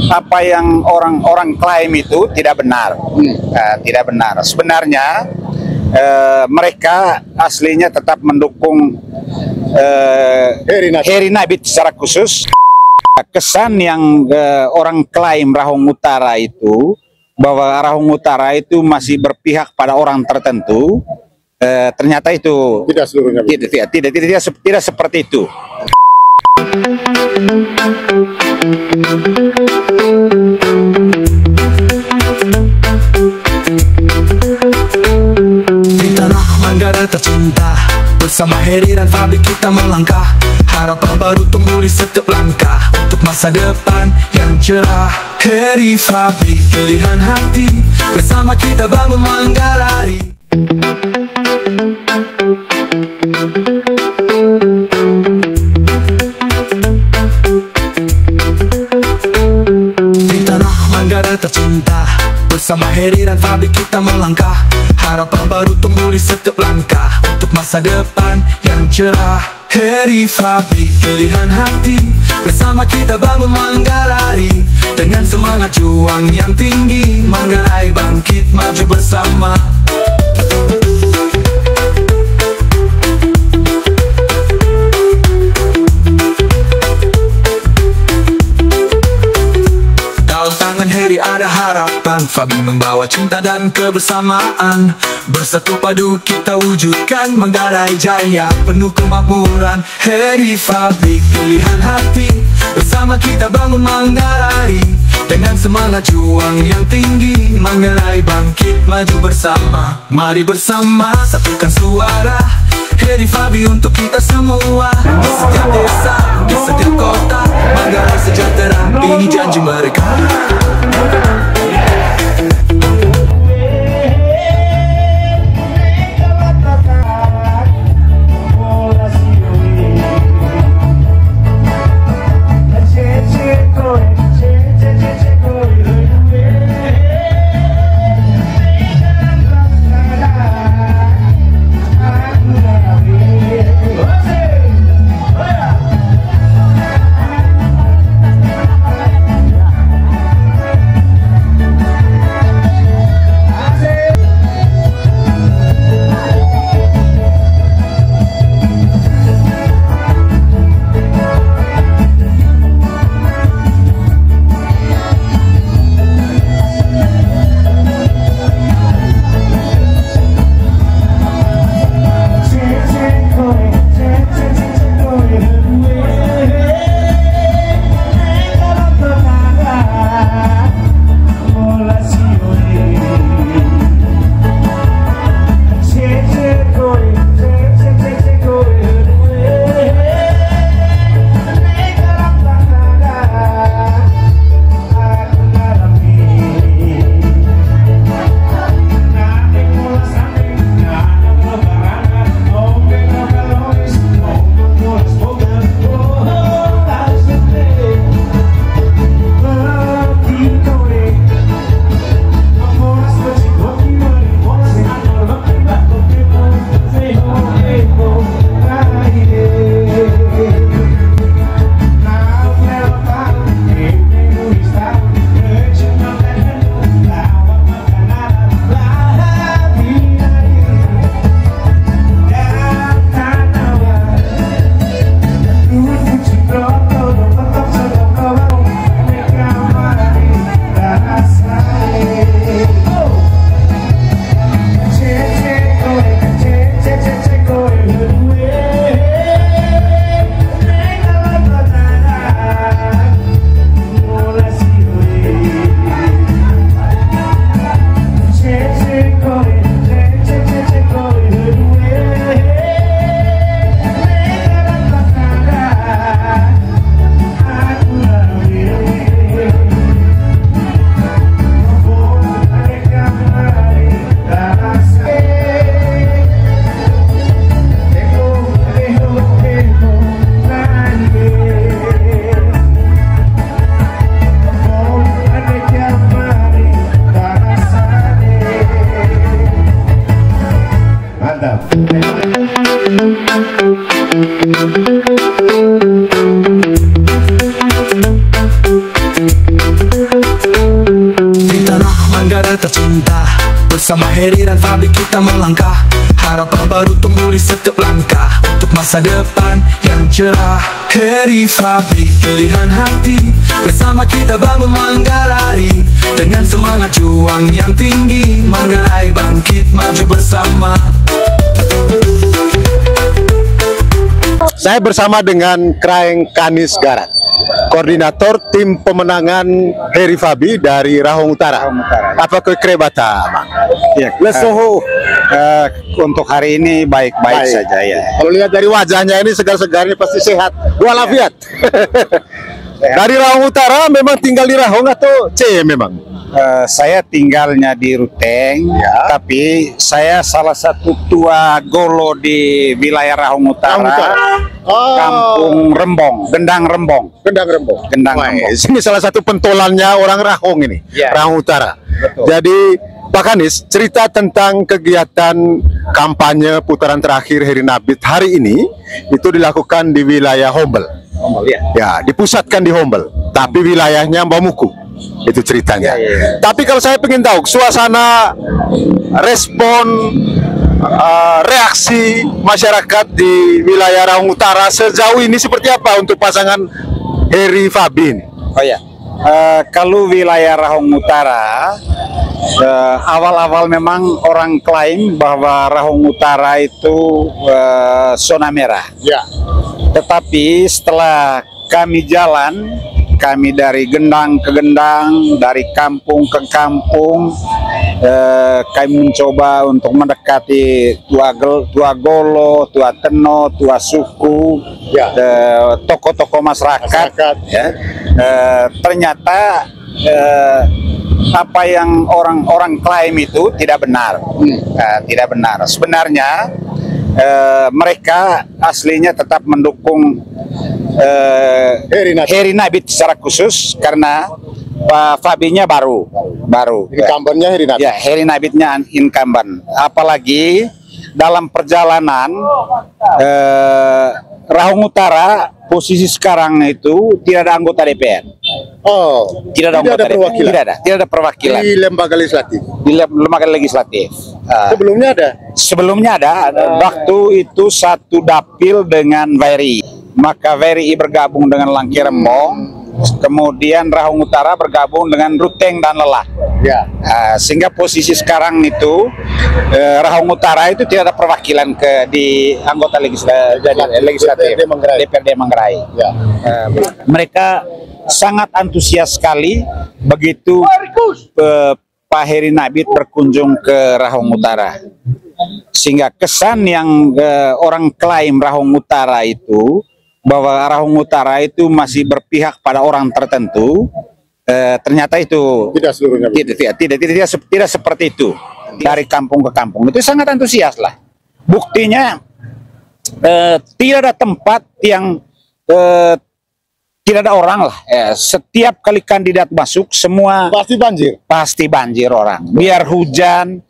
apa yang orang-orang klaim itu tidak benar. Tidak benar. Sebenarnya mereka aslinya tetap mendukung Heri Nabit secara khusus. Kesan yang orang klaim Rahong Utara itu, bahwa Rahong Utara itu masih berpihak pada orang tertentu, ternyata itu tidak seluruhnya. Tidak seperti itu. Di tanah Manggarai tercinta, bersama Heri dan Fabi kita melangkah. Harapan baru tumbuh di setiap langkah, untuk masa depan yang cerah. Heri Fabi, pilihan hati, bersama kita bangun Manggarai. Di tanah Manggarai tercinta, bersama Heri dan Fabi kita melangkah. Harapan baru tumbuh di setiap langkah, untuk masa depan yang cerah. Heri Fabi, pilihan hati, bersama kita bangun Manggarai. Dengan semangat juang yang tinggi, Manggarai bangkit maju bersama. Dalam tangan Heri ada harapan, Fabi membawa cinta dan kebersamaan. Bersatu padu kita wujudkan Manggarai jaya, penuh kemakmuran. Heri Fabi, pilihan hati, bersama kita bangun Manggarai. Dengan semangat juang yang tinggi, Manggarai bangkit maju bersama. Mari bersama satukan suara Heri Fabi untuk kita semua. Di setiap desa, di setiap kota, Manggarai sejahtera, ini janji mereka. Di tanah Manggarai tercinta, bersama Heri dan Fabi kita melangkah. Harapan baru tumbuh di setiap langkah, untuk masa depan yang cerah. Heri Fabi, pilihan hati, bersama kita bangun Manggarai. Dengan semangat juang yang tinggi, Manggarai bangkit maju bersama. Saya bersama dengan Kraeng Kanis Garat, koordinator tim pemenangan Heri Fabi dari Rahong Utara. Apa ke Krebata, Bang? Ya, Lesoho. untuk hari ini baik-baik saja ya. Kalau lihat dari wajahnya ini segar-segar, ini pasti sehat, walafiat. Dari Rahong Utara memang tinggal di Rahong atau C memang? Saya tinggalnya di Ruteng, Ya. tapi saya salah satu tua golo di wilayah Rahong Utara, Oh. Kampung Rembong, Gendang Rembong. Gendang Rembong. Gendang Wah, Rembong. ini salah satu pentolannya orang Rahong ini, Ya. Rahong Utara. Betul. Jadi Pak Kanis, cerita tentang kegiatan kampanye putaran terakhir Heri Nabit hari ini itu dilakukan di wilayah Hombel. Ya, dipusatkan di Hombel, tapi wilayahnya Bamuku. Itu ceritanya. Ya. Tapi kalau saya ingin tahu suasana, respon, reaksi masyarakat di wilayah Rahong Utara sejauh ini seperti apa untuk pasangan Heri Fabi ini? Oh ya, kalau wilayah Rahong Utara, awal-awal memang orang klaim bahwa Rahong Utara itu zona merah. Ya. Tetapi setelah kami jalan, kami dari gendang ke gendang, dari kampung ke kampung, kami mencoba untuk mendekati tua golo, tua teno, tua suku, Ya. tokoh-tokoh masyarakat. Ya. Ternyata apa yang orang-orang klaim itu tidak benar. Tidak benar. Sebenarnya mereka aslinya tetap mendukung Heri Nabit secara khusus karena Pak Fabinya baru. Incumbent-nya Heri Nabit. Ya, Heri Nabitnya incumbent. Apalagi dalam perjalanan Rahong Utara posisi sekarang itu tidak ada anggota DPR. Oh, Tidak ada anggota DPR. perwakilan. Tidak ada perwakilan Di lembaga legislatif. di lembaga legislatif. Sebelumnya ada. Sebelumnya ada waktu itu satu dapil dengan VRI. Maka VRI bergabung dengan Langki Rembong, kemudian Rahong Utara bergabung dengan Ruteng dan Lelah. Ya. Sehingga posisi sekarang itu Rahong Utara itu tidak ada perwakilan di anggota legislatif DPRD Manggarai. Ya. Mereka sangat antusias sekali begitu Pak Heri Nabit berkunjung ke Rahong Utara, sehingga kesan yang orang klaim Rahong Utara itu bahwa Rahong Utara itu masih berpihak pada orang tertentu, ternyata itu Tidak seluruhnya. tidak seperti itu. Dari kampung ke kampung itu sangat antusias lah. Buktinya tidak ada tempat yang tidak ada orang lah. Setiap kali kandidat masuk semua Pasti banjir. orang. Biar hujan,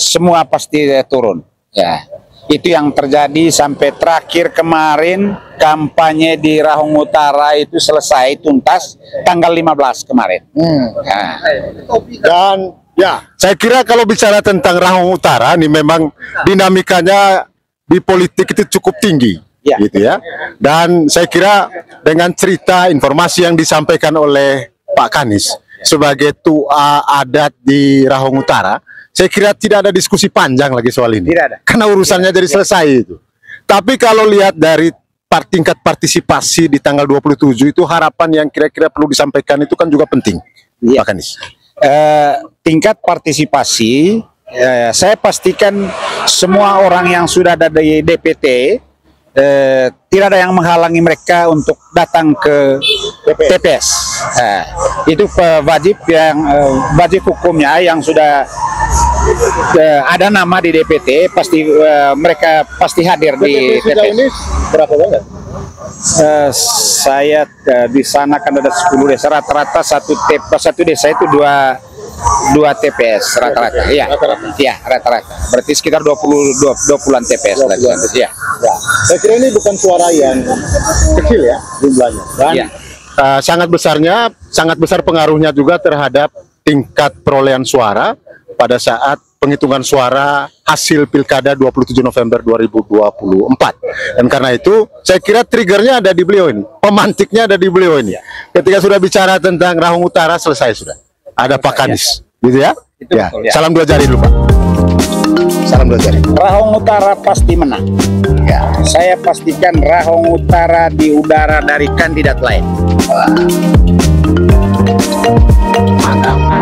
semua pasti turun. Ya, itu yang terjadi sampai terakhir kemarin kampanye di Rahong Utara itu selesai tuntas tanggal 15 kemarin. Nah, Dan ya, saya kira kalau bicara tentang Rahong Utara ini memang dinamikanya di politik itu cukup tinggi. Ya. Gitu ya. Dan saya kira dengan cerita informasi yang disampaikan oleh Pak Kanis sebagai tua adat di Rahong Utara, saya kira tidak ada diskusi panjang lagi soal ini. Tidak ada. Karena urusannya jadi selesai itu. Tapi kalau lihat dari tingkat partisipasi di tanggal 27 itu, harapan yang kira-kira perlu disampaikan itu kan juga penting. Ya. Pak Kanis. Tingkat partisipasi, saya pastikan semua orang yang sudah ada di DPT tidak ada yang menghalangi mereka untuk datang ke TPS. Itu wajib hukumnya yang sudah ada nama di DPT, pasti mereka pasti hadir di TPS. Ini berapa banget? Saya di sana kan ada 10 desa, rata-rata satu desa itu dua TPS rata-rata. Iya. Iya, rata-rata. Berarti sekitar 20-an TPS lah. Iya. Ya. Saya kira ini bukan suara yang kecil ya jumlahnya. Dan Iya. sangat besar pengaruhnya juga terhadap tingkat perolehan suara pada saat penghitungan suara hasil Pilkada 27 November 2024. Dan karena itu saya kira triggernya ada di beliau ini, pemantiknya ada di beliau ini. Ketika sudah bicara tentang Rahong Utara, selesai sudah. Ada Pak Kadis, gitu ya? Ya. Betul, ya. Salam dua jari dulu Pak. Salam dua jari. Rahong Utara pasti menang. Ya, saya pastikan Rahong Utara di udara dari kandidat lain. Mantap.